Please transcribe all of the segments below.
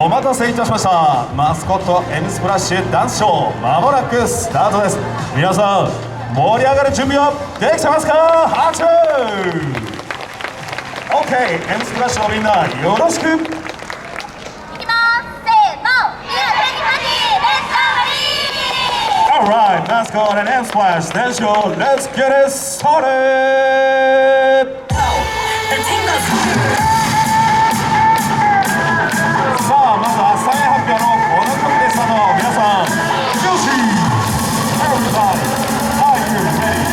お待たせいたしました。マスコット M スプラッシュダンスショー、まもなくスタートです。皆さん盛り上がる準備はできてますか？拍手。 OK、 M スプラッシュのみんなよろしく。いきます。せーの、Alright, let's go and M Splash Dance Show. Let's get it started. さあ、まずは3位発表のこの曲でスタート。皆さん、Juicy! Everybody, are you ready?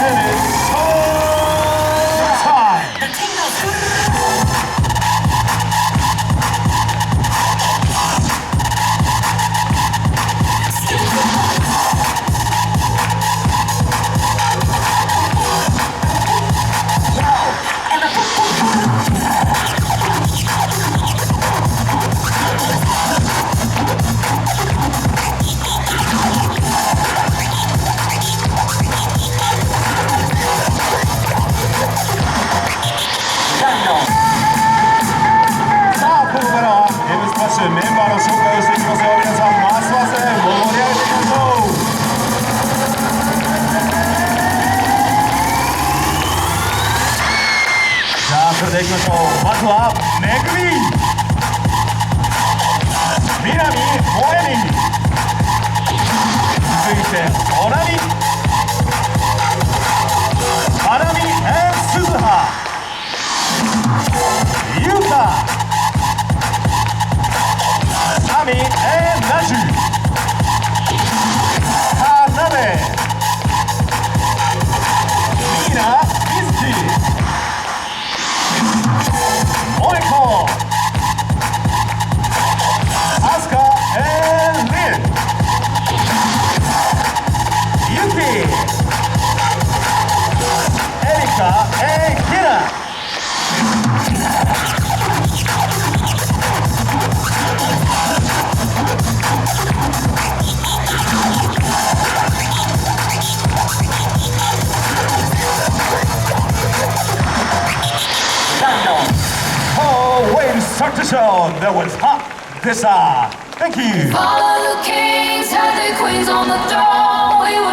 It is showtime! メンバーの紹介をしていきますよ。皆さん、ますます盛り上げていきましょう。じゃあ、それでいきましょう。まずはめぐみ、みなみ、ほえみ、続いておなみ、はなみ、すずは、ゆうた、アミ、ナジュ、田辺、ミーナ、ミズキ、モエコ、アスカ、リン、ユキ、エリカ、キラ。Start the show. That was hot. This Thank you. All of the kings had their queens on the throne. We were